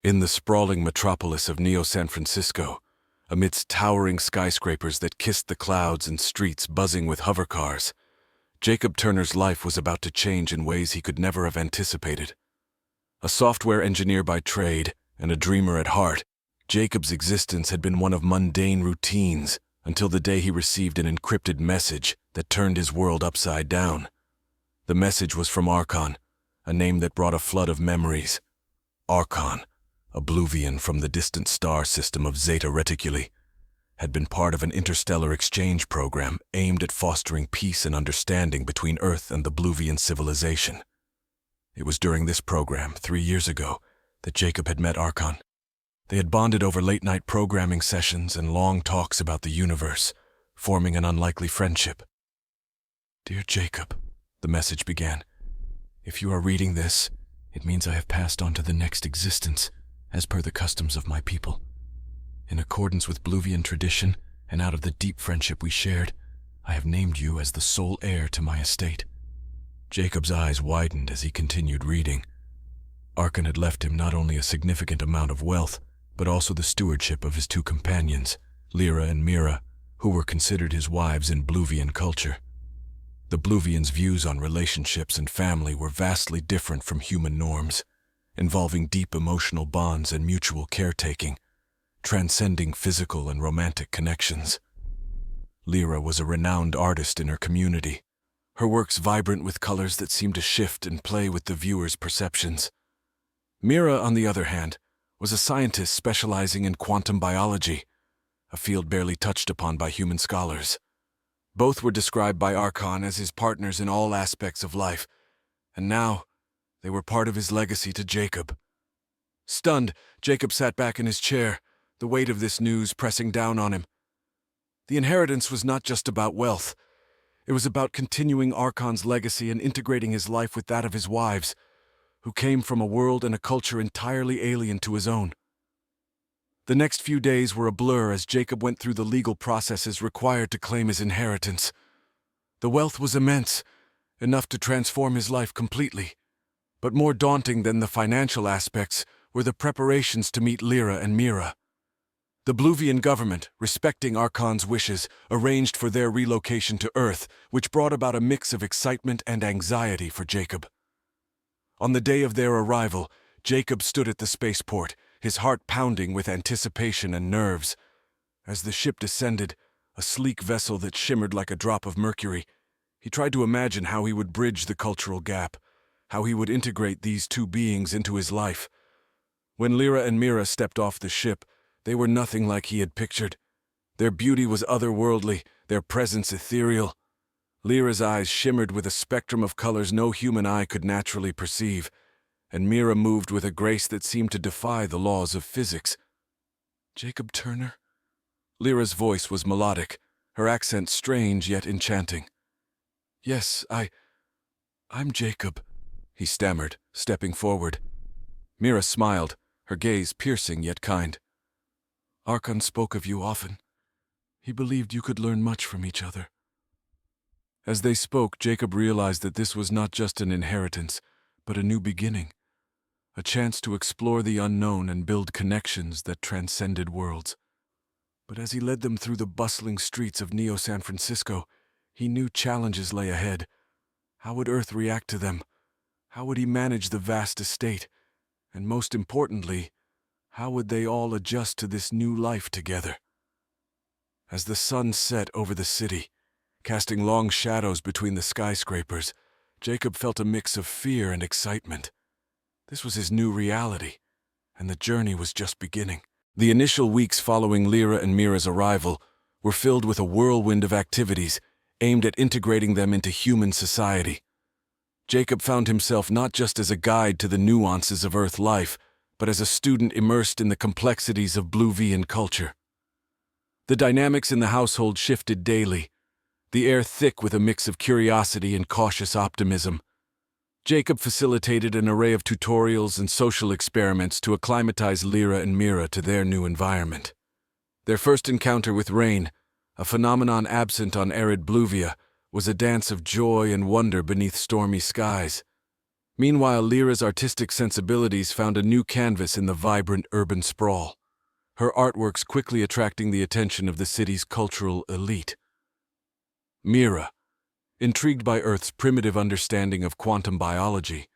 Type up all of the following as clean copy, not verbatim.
In the sprawling metropolis of Neo-San Francisco, amidst towering skyscrapers that kissed the clouds and streets buzzing with hovercars, Jacob Turner's life was about to change in ways he could never have anticipated. A software engineer by trade and a dreamer at heart, Jacob's existence had been one of mundane routines until the day he received an encrypted message that turned his world upside down. The message was from Archon, a name that brought a flood of memories. Archon, a Bluvian from the distant star system of Zeta Reticuli, had been part of an interstellar exchange program aimed at fostering peace and understanding between Earth and the Bluvian civilization. It was during this program, 3 years ago, that Jacob had met Archon. They had bonded over late-night programming sessions and long talks about the universe, forming an unlikely friendship. "Dear Jacob," the message began, "if you are reading this, it means I have passed on to the next existence, as per the customs of my people. In accordance with Bluvian tradition, and out of the deep friendship we shared, I have named you as the sole heir to my estate." Jacob's eyes widened as he continued reading. Archon had left him not only a significant amount of wealth, but also the stewardship of his 2 companions, Lyra and Mira, who were considered his wives in Bluvian culture. The Bluvians' views on relationships and family were vastly different from human norms, involving deep emotional bonds and mutual caretaking, transcending physical and romantic connections. Lyra was a renowned artist in her community, her works vibrant with colors that seemed to shift and play with the viewer's perceptions. Mira, on the other hand, was a scientist specializing in quantum biology, a field barely touched upon by human scholars. Both were described by Archon as his partners in all aspects of life, and now they were part of his legacy to Jacob. Stunned, Jacob sat back in his chair, the weight of this news pressing down on him. The inheritance was not just about wealth. It was about continuing Archon's legacy and integrating his life with that of his wives, who came from a world and a culture entirely alien to his own. The next few days were a blur as Jacob went through the legal processes required to claim his inheritance. The wealth was immense, enough to transform his life completely. But more daunting than the financial aspects were the preparations to meet Lyra and Mira. The Bluvian government, respecting Archon's wishes, arranged for their relocation to Earth, which brought about a mix of excitement and anxiety for Jacob. On the day of their arrival, Jacob stood at the spaceport, his heart pounding with anticipation and nerves. As the ship descended, a sleek vessel that shimmered like a drop of mercury, he tried to imagine how he would bridge the cultural gap, how he would integrate these 2 beings into his life. When Lyra and Mira stepped off the ship, they were nothing like he had pictured. Their beauty was otherworldly, their presence ethereal. Lyra's eyes shimmered with a spectrum of colors no human eye could naturally perceive, and Mira moved with a grace that seemed to defy the laws of physics. "Jacob Turner?" Lyra's voice was melodic, her accent strange yet enchanting. "Yes, I'm Jacob," he stammered, stepping forward. Mira smiled, her gaze piercing yet kind. "Archon spoke of you often. He believed you could learn much from each other." As they spoke, Jacob realized that this was not just an inheritance, but a new beginning, a chance to explore the unknown and build connections that transcended worlds. But as he led them through the bustling streets of Neo-San Francisco, he knew challenges lay ahead. How would Earth react to them? How would he manage the vast estate? And most importantly, how would they all adjust to this new life together? As the sun set over the city, casting long shadows between the skyscrapers, Jacob felt a mix of fear and excitement. This was his new reality, and the journey was just beginning. The initial weeks following Lyra and Mira's arrival were filled with a whirlwind of activities aimed at integrating them into human society. Jacob found himself not just as a guide to the nuances of Earth life, but as a student immersed in the complexities of Bluvian culture. The dynamics in the household shifted daily, the air thick with a mix of curiosity and cautious optimism. Jacob facilitated an array of tutorials and social experiments to acclimatize Lyra and Mira to their new environment. Their first encounter with rain, a phenomenon absent on arid Bluvia, was a dance of joy and wonder beneath stormy skies. Meanwhile, Lyra's artistic sensibilities found a new canvas in the vibrant urban sprawl, her artworks quickly attracting the attention of the city's cultural elite. Mira, intrigued by Earth's primitive understanding of quantum biology,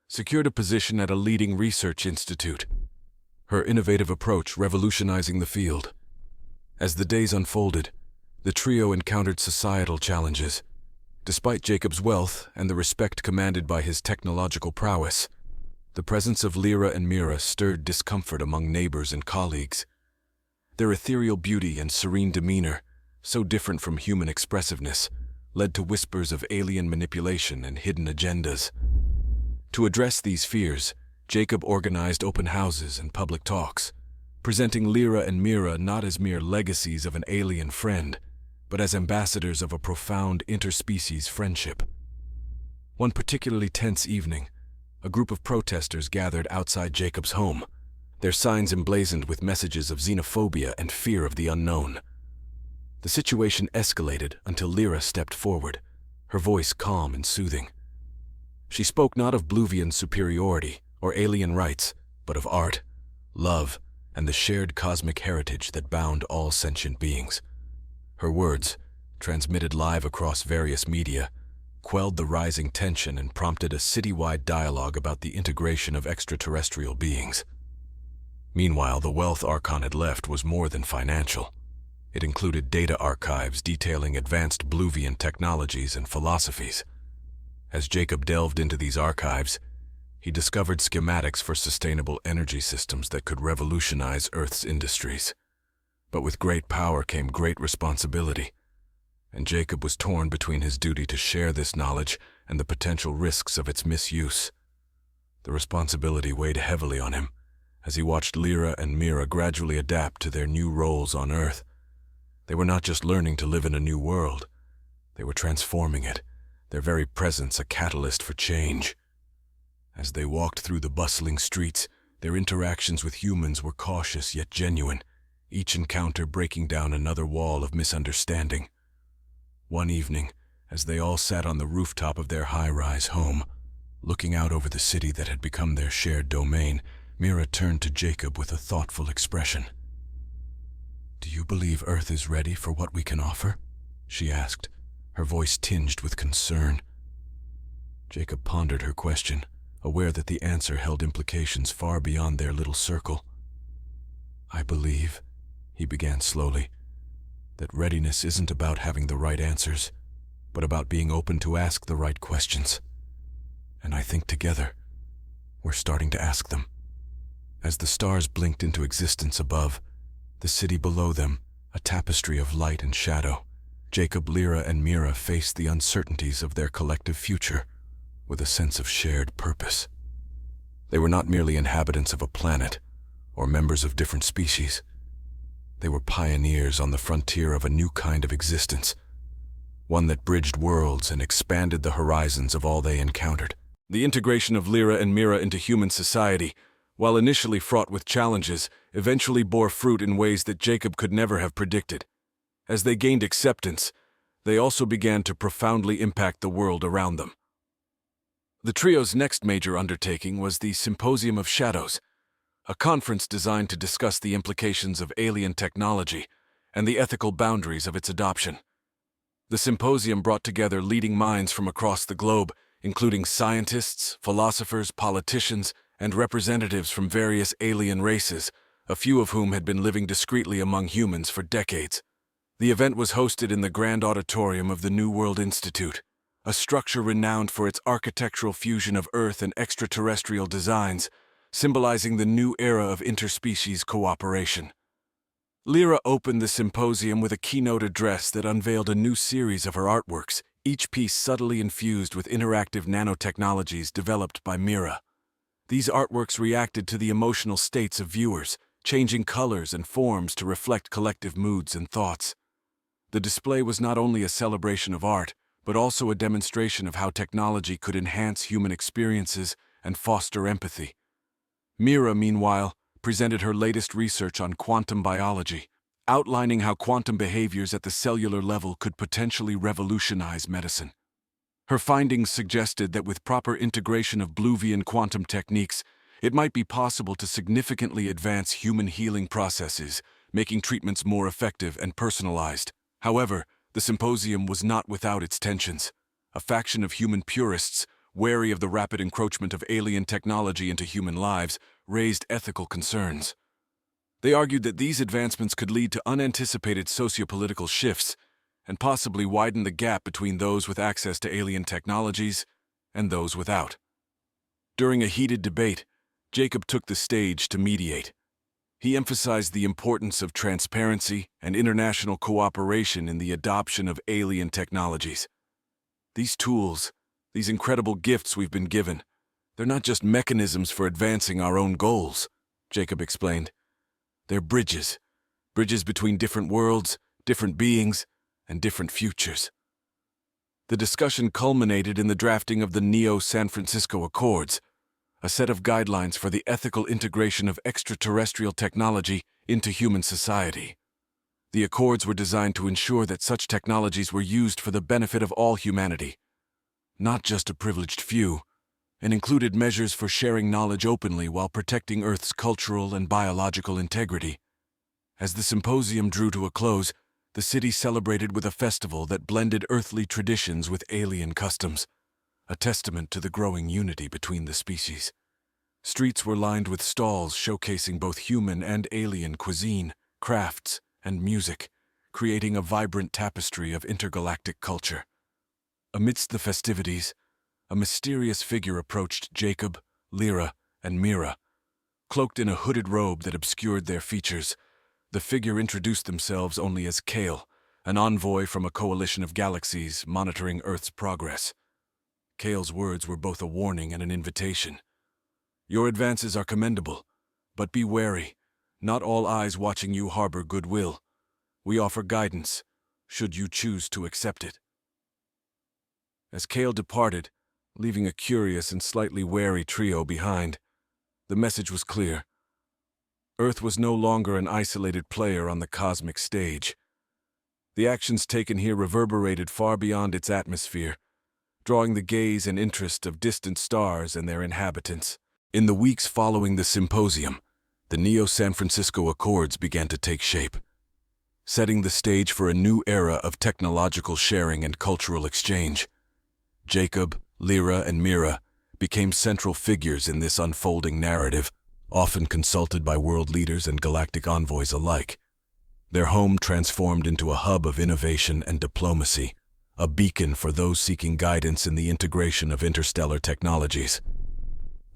secured a position at a leading research institute, her innovative approach revolutionizing the field. As the days unfolded, the trio encountered societal challenges. Despite Jacob's wealth and the respect commanded by his technological prowess, the presence of Lyra and Mira stirred discomfort among neighbors and colleagues. Their ethereal beauty and serene demeanor, so different from human expressiveness, led to whispers of alien manipulation and hidden agendas. To address these fears, Jacob organized open houses and public talks, presenting Lyra and Mira not as mere legacies of an alien friend, but as ambassadors of a profound interspecies friendship. One particularly tense evening, a group of protesters gathered outside Jacob's home, their signs emblazoned with messages of xenophobia and fear of the unknown. The situation escalated until Lyra stepped forward, her voice calm and soothing. She spoke not of Bluvian superiority or alien rights, but of art, love, and the shared cosmic heritage that bound all sentient beings. Her words, transmitted live across various media, quelled the rising tension and prompted a citywide dialogue about the integration of extraterrestrial beings. Meanwhile, the wealth Archon had left was more than financial. It included data archives detailing advanced Bluvian technologies and philosophies. As Jacob delved into these archives, he discovered schematics for sustainable energy systems that could revolutionize Earth's industries. But with great power came great responsibility, and Jacob was torn between his duty to share this knowledge and the potential risks of its misuse. The responsibility weighed heavily on him as he watched Lyra and Mira gradually adapt to their new roles on Earth. They were not just learning to live in a new world, they were transforming it, their very presence a catalyst for change. As they walked through the bustling streets, their interactions with humans were cautious yet genuine, each encounter breaking down another wall of misunderstanding. One evening, as they all sat on the rooftop of their high-rise home, looking out over the city that had become their shared domain, Mira turned to Jacob with a thoughtful expression. "Do you believe Earth is ready for what we can offer?" she asked, her voice tinged with concern. Jacob pondered her question, aware that the answer held implications far beyond their little circle. "I believe," he began slowly, "that readiness isn't about having the right answers, but about being open to ask the right questions. And I think together, we're starting to ask them." As the stars blinked into existence above, the city below them, a tapestry of light and shadow, Jacob, Lyra, and Mira faced the uncertainties of their collective future with a sense of shared purpose. They were not merely inhabitants of a planet or members of different species. They were pioneers on the frontier of a new kind of existence, one that bridged worlds and expanded the horizons of all they encountered. The integration of Lyra and Mira into human society, while initially fraught with challenges, eventually bore fruit in ways that Jacob could never have predicted. As they gained acceptance, they also began to profoundly impact the world around them. The trio's next major undertaking was the Symposium of Shadows, a conference designed to discuss the implications of alien technology and the ethical boundaries of its adoption. The symposium brought together leading minds from across the globe, including scientists, philosophers, politicians, and representatives from various alien races, a few of whom had been living discreetly among humans for decades. The event was hosted in the Grand Auditorium of the New World Institute, a structure renowned for its architectural fusion of Earth and extraterrestrial designs, symbolizing the new era of interspecies cooperation. Lyra opened the symposium with a keynote address that unveiled a new series of her artworks, each piece subtly infused with interactive nanotechnologies developed by Mira. These artworks reacted to the emotional states of viewers, changing colors and forms to reflect collective moods and thoughts. The display was not only a celebration of art, but also a demonstration of how technology could enhance human experiences and foster empathy. Mira, meanwhile, presented her latest research on quantum biology, outlining how quantum behaviors at the cellular level could potentially revolutionize medicine. Her findings suggested that with proper integration of Bluvia quantum techniques, it might be possible to significantly advance human healing processes, making treatments more effective and personalized. However, the symposium was not without its tensions. A faction of human purists, wary of the rapid encroachment of alien technology into human lives, raised ethical concerns. They argued that these advancements could lead to unanticipated sociopolitical shifts and possibly widen the gap between those with access to alien technologies and those without. During a heated debate, Jacob took the stage to mediate. He emphasized the importance of transparency and international cooperation in the adoption of alien technologies. These tools, these incredible gifts we've been given, they're not just mechanisms for advancing our own goals, Jacob explained. They're bridges between different worlds, different beings, and different futures. The discussion culminated in the drafting of the Neo-San Francisco Accords, a set of guidelines for the ethical integration of extraterrestrial technology into human society. The Accords were designed to ensure that such technologies were used for the benefit of all humanity, not just a privileged few, and included measures for sharing knowledge openly while protecting Earth's cultural and biological integrity. As the symposium drew to a close, the city celebrated with a festival that blended earthly traditions with alien customs, a testament to the growing unity between the species. Streets were lined with stalls showcasing both human and alien cuisine, crafts, and music, creating a vibrant tapestry of intergalactic culture. Amidst the festivities, a mysterious figure approached Jacob, Lyra, and Mira. Cloaked in a hooded robe that obscured their features, the figure introduced themselves only as Kale, an envoy from a coalition of galaxies monitoring Earth's progress. Kale's words were both a warning and an invitation. Your advances are commendable, but be wary. Not all eyes watching you harbor goodwill. We offer guidance, should you choose to accept it. As Kale departed, leaving a curious and slightly wary trio behind, the message was clear. Earth was no longer an isolated player on the cosmic stage. The actions taken here reverberated far beyond its atmosphere, drawing the gaze and interest of distant stars and their inhabitants. In the weeks following the symposium, the Neo-San Francisco Accords began to take shape, setting the stage for a new era of technological sharing and cultural exchange. Jacob, Lyra, and Mira became central figures in this unfolding narrative, often consulted by world leaders and galactic envoys alike. Their home transformed into a hub of innovation and diplomacy, a beacon for those seeking guidance in the integration of interstellar technologies.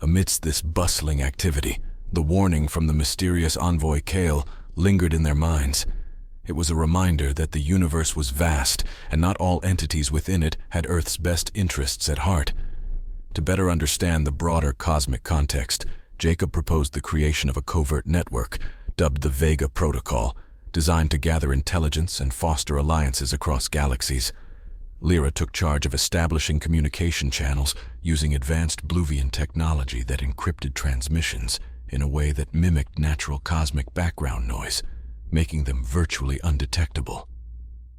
Amidst this bustling activity, the warning from the mysterious envoy Kale lingered in their minds. It was a reminder that the universe was vast, and not all entities within it had Earth's best interests at heart. To better understand the broader cosmic context, Jacob proposed the creation of a covert network, dubbed the Vega Protocol, designed to gather intelligence and foster alliances across galaxies. Lyra took charge of establishing communication channels using advanced Bluvia technology that encrypted transmissions in a way that mimicked natural cosmic background noise, making them virtually undetectable.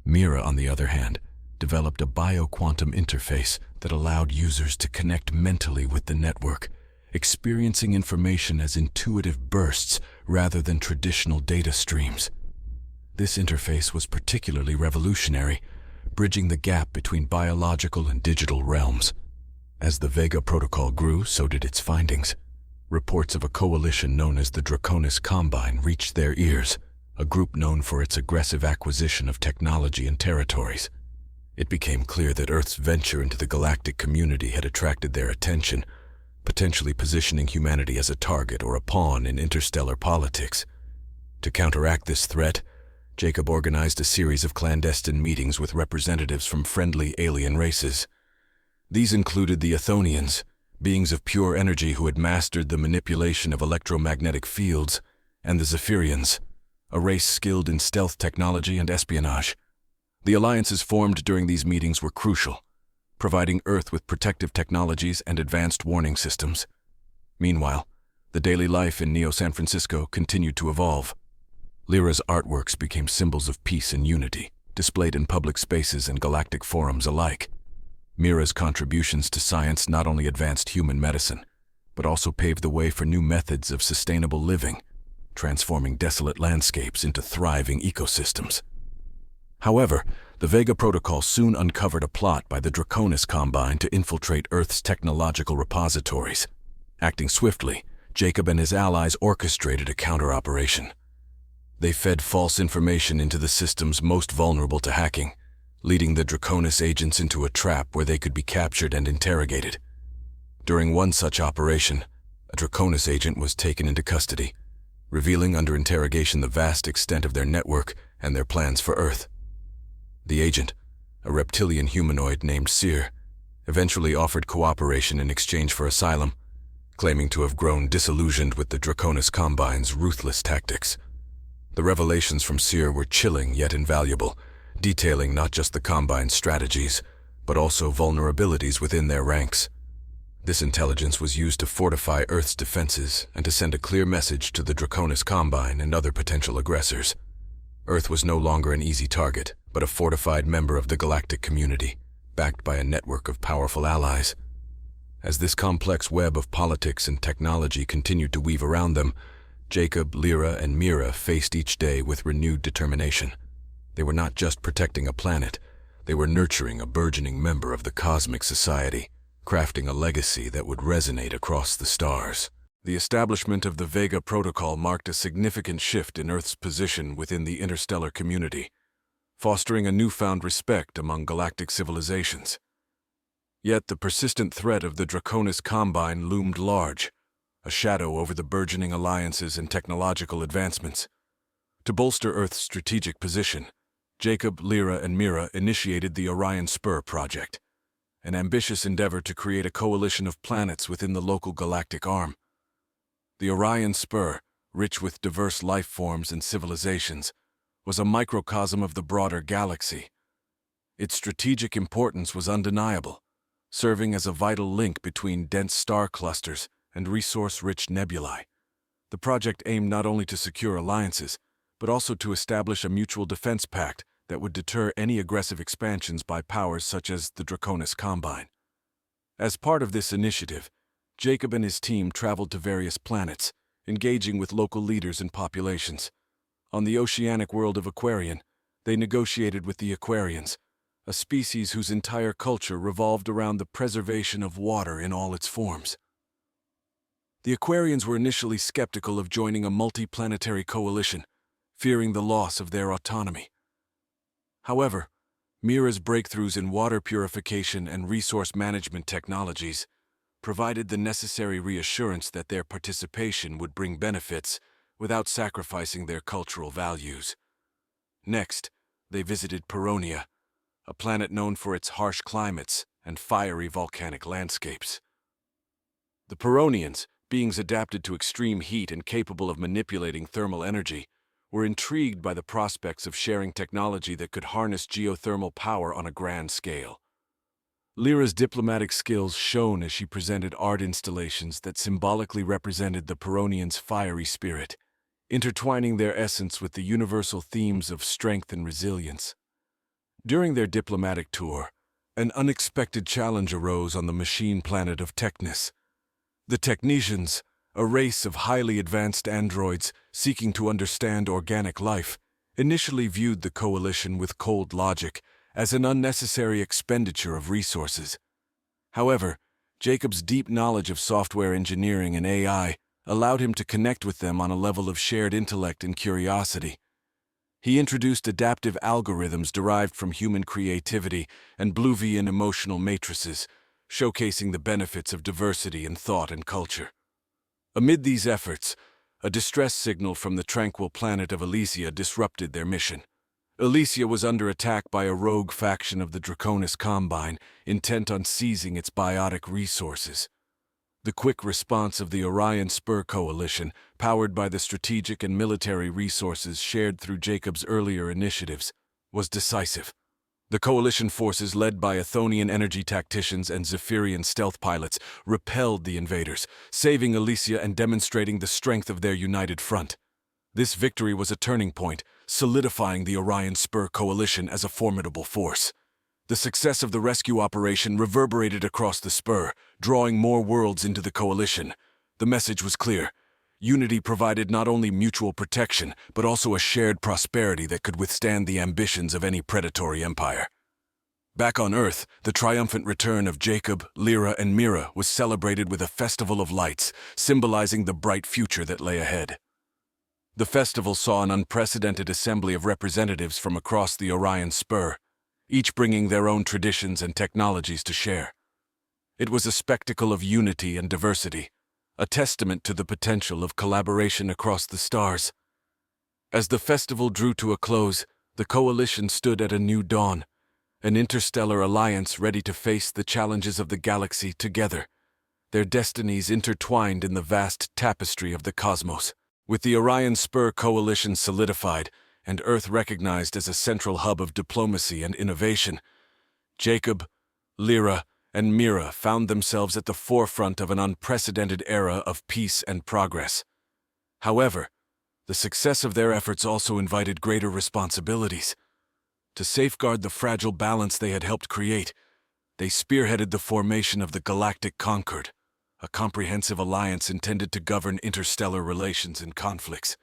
Mira, on the other hand, developed a bioquantum interface that allowed users to connect mentally with the network, experiencing information as intuitive bursts rather than traditional data streams. This interface was particularly revolutionary, bridging the gap between biological and digital realms. As the Vega Protocol grew, so did its findings. Reports of a coalition known as the Draconis Combine reached their ears, a group known for its aggressive acquisition of technology and territories. It became clear that Earth's venture into the galactic community had attracted their attention, potentially positioning humanity as a target or a pawn in interstellar politics. To counteract this threat, Jacob organized a series of clandestine meetings with representatives from friendly alien races. These included the Athonians, beings of pure energy who had mastered the manipulation of electromagnetic fields, and the Zephyrians, a race skilled in stealth technology and espionage. The alliances formed during these meetings were crucial, providing Earth with protective technologies and advanced warning systems. Meanwhile, the daily life in Neo-San Francisco continued to evolve. Lyra's artworks became symbols of peace and unity, displayed in public spaces and galactic forums alike. Mira's contributions to science not only advanced human medicine, but also paved the way for new methods of sustainable living, transforming desolate landscapes into thriving ecosystems. However, the Vega Protocol soon uncovered a plot by the Draconis Combine to infiltrate Earth's technological repositories. Acting swiftly, Jacob and his allies orchestrated a counter-operation. They fed false information into the systems most vulnerable to hacking, leading the Draconis agents into a trap where they could be captured and interrogated. During one such operation, a Draconis agent was taken into custody, revealing under interrogation the vast extent of their network and their plans for Earth. The agent, a reptilian humanoid named Seer, eventually offered cooperation in exchange for asylum, claiming to have grown disillusioned with the Draconis Combine's ruthless tactics. The revelations from Seer were chilling yet invaluable, detailing not just the Combine's strategies, but also vulnerabilities within their ranks. This intelligence was used to fortify Earth's defenses and to send a clear message to the Draconis Combine and other potential aggressors. Earth was no longer an easy target, but a fortified member of the galactic community, backed by a network of powerful allies. As this complex web of politics and technology continued to weave around them, Jacob, Lyra, and Mira faced each day with renewed determination. They were not just protecting a planet, they were nurturing a burgeoning member of the cosmic society, crafting a legacy that would resonate across the stars. The establishment of the Vega Protocol marked a significant shift in Earth's position within the interstellar community, fostering a newfound respect among galactic civilizations. Yet the persistent threat of the Draconis Combine loomed large, a shadow over the burgeoning alliances and technological advancements. To bolster Earth's strategic position, Jacob, Lyra, and Mira initiated the Orion Spur project, an ambitious endeavor to create a coalition of planets within the local galactic arm. The Orion Spur, rich with diverse life forms and civilizations, was a microcosm of the broader galaxy. Its strategic importance was undeniable, serving as a vital link between dense star clusters and resource-rich nebulae. The project aimed not only to secure alliances, but also to establish a mutual defense pact that would deter any aggressive expansions by powers such as the Draconis Combine. As part of this initiative, Jacob and his team traveled to various planets, engaging with local leaders and populations. On the oceanic world of Aquarian, they negotiated with the Aquarians, a species whose entire culture revolved around the preservation of water in all its forms. The Aquarians were initially skeptical of joining a multi-planetary coalition, fearing the loss of their autonomy. However, Mira's breakthroughs in water purification and resource management technologies provided the necessary reassurance that their participation would bring benefits without sacrificing their cultural values. Next, they visited Peronia, a planet known for its harsh climates and fiery volcanic landscapes. The Peronians, beings adapted to extreme heat and capable of manipulating thermal energy, were intrigued by the prospects of sharing technology that could harness geothermal power on a grand scale. Lyra's diplomatic skills shone as she presented art installations that symbolically represented the Peronians' fiery spirit, intertwining their essence with the universal themes of strength and resilience. During their diplomatic tour, an unexpected challenge arose on the machine planet of Technis. The Technicians, a race of highly advanced androids seeking to understand organic life, initially viewed the coalition with cold logic as an unnecessary expenditure of resources. However, Jacob's deep knowledge of software engineering and AI allowed him to connect with them on a level of shared intellect and curiosity. He introduced adaptive algorithms derived from human creativity and Bluvian emotional matrices, showcasing the benefits of diversity in thought and culture. Amid these efforts, a distress signal from the tranquil planet of Elysia disrupted their mission. Elysia was under attack by a rogue faction of the Draconis Combine, intent on seizing its biotic resources. The quick response of the Orion Spur Coalition, powered by the strategic and military resources shared through Jacob's earlier initiatives, was decisive. The coalition forces, led by Athonian energy tacticians and Zephyrian stealth pilots, repelled the invaders, saving Elysia and demonstrating the strength of their united front. This victory was a turning point, solidifying the Orion Spur Coalition as a formidable force. The success of the rescue operation reverberated across the spur, drawing more worlds into the coalition. The message was clear. Unity provided not only mutual protection, but also a shared prosperity that could withstand the ambitions of any predatory empire. Back on Earth, the triumphant return of Jacob, Lyra, and Mira was celebrated with a festival of lights, symbolizing the bright future that lay ahead. The festival saw an unprecedented assembly of representatives from across the Orion Spur, each bringing their own traditions and technologies to share. It was a spectacle of unity and diversity, a testament to the potential of collaboration across the stars. As the festival drew to a close, the coalition stood at a new dawn, an interstellar alliance ready to face the challenges of the galaxy together, their destinies intertwined in the vast tapestry of the cosmos. With the Orion Spur coalition solidified and Earth recognized as a central hub of diplomacy and innovation, Jacob, Lyra, and Mira found themselves at the forefront of an unprecedented era of peace and progress. However, the success of their efforts also invited greater responsibilities. To safeguard the fragile balance they had helped create, they spearheaded the formation of the Galactic Concord, a comprehensive alliance intended to govern interstellar relations and conflicts.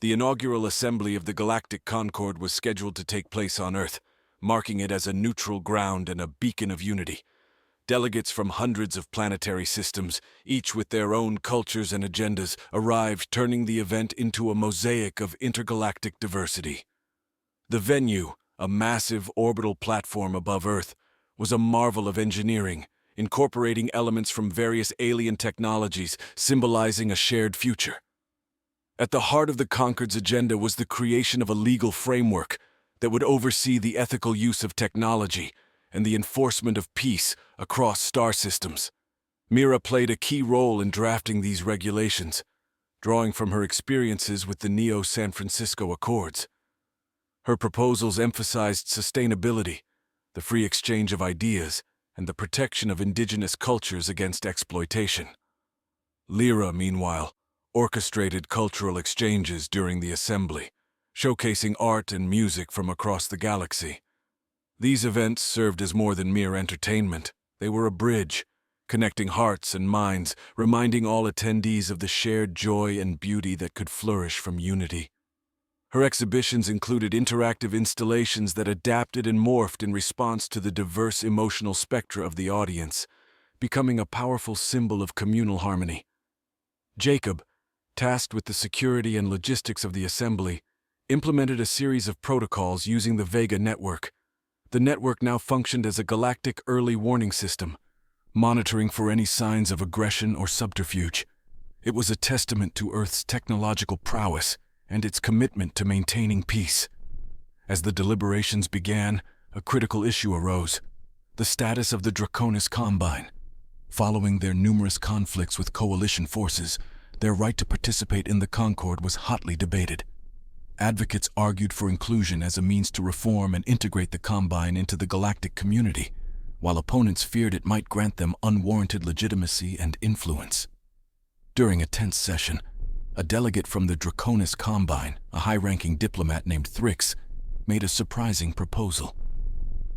The inaugural assembly of the Galactic Concord was scheduled to take place on Earth, marking it as a neutral ground and a beacon of unity. Delegates from hundreds of planetary systems, each with their own cultures and agendas, arrived, turning the event into a mosaic of intergalactic diversity. The venue, a massive orbital platform above Earth, was a marvel of engineering, incorporating elements from various alien technologies, symbolizing a shared future. At the heart of the Concord's agenda was the creation of a legal framework that would oversee the ethical use of technology and the enforcement of peace across star systems. Mira played a key role in drafting these regulations, drawing from her experiences with the Neo-San Francisco Accords. Her proposals emphasized sustainability, the free exchange of ideas, and the protection of indigenous cultures against exploitation. Lyra, meanwhile, orchestrated cultural exchanges during the assembly, showcasing art and music from across the galaxy. These events served as more than mere entertainment. They were a bridge, connecting hearts and minds, reminding all attendees of the shared joy and beauty that could flourish from unity. Her exhibitions included interactive installations that adapted and morphed in response to the diverse emotional spectra of the audience, becoming a powerful symbol of communal harmony. Jacob, tasked with the security and logistics of the assembly, implemented a series of protocols using the Vega network. The network now functioned as a galactic early warning system, monitoring for any signs of aggression or subterfuge. It was a testament to Earth's technological prowess and its commitment to maintaining peace. As the deliberations began, a critical issue arose: the status of the Draconis Combine. Following their numerous conflicts with coalition forces, their right to participate in the Concord was hotly debated. Advocates argued for inclusion as a means to reform and integrate the Combine into the galactic community, while opponents feared it might grant them unwarranted legitimacy and influence. During a tense session, a delegate from the Draconis Combine, a high-ranking diplomat named Thrix, made a surprising proposal.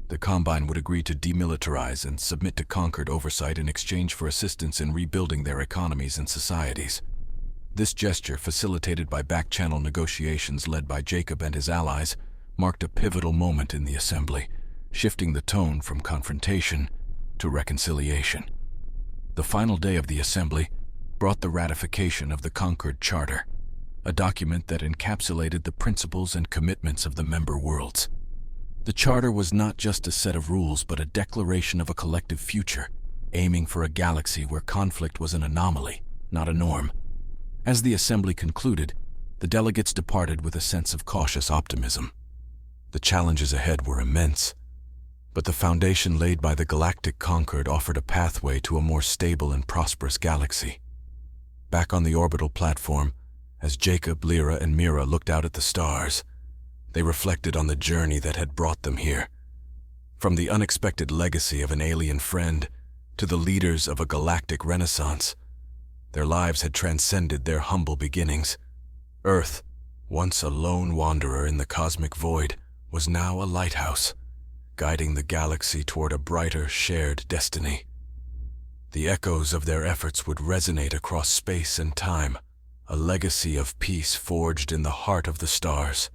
The Combine would agree to demilitarize and submit to Concord oversight in exchange for assistance in rebuilding their economies and societies. This gesture, facilitated by back-channel negotiations led by Jacob and his allies, marked a pivotal moment in the assembly, shifting the tone from confrontation to reconciliation. The final day of the assembly brought the ratification of the Concord Charter, a document that encapsulated the principles and commitments of the member worlds. The Charter was not just a set of rules, but a declaration of a collective future, aiming for a galaxy where conflict was an anomaly, not a norm. As the assembly concluded, the delegates departed with a sense of cautious optimism. The challenges ahead were immense, but the foundation laid by the Galactic Concord offered a pathway to a more stable and prosperous galaxy. Back on the orbital platform, as Jacob, Lyra, and Mira looked out at the stars, they reflected on the journey that had brought them here. From the unexpected legacy of an alien friend to the leaders of a galactic renaissance, their lives had transcended their humble beginnings. Earth, once a lone wanderer in the cosmic void, was now a lighthouse, guiding the galaxy toward a brighter, shared destiny. The echoes of their efforts would resonate across space and time, a legacy of peace forged in the heart of the stars.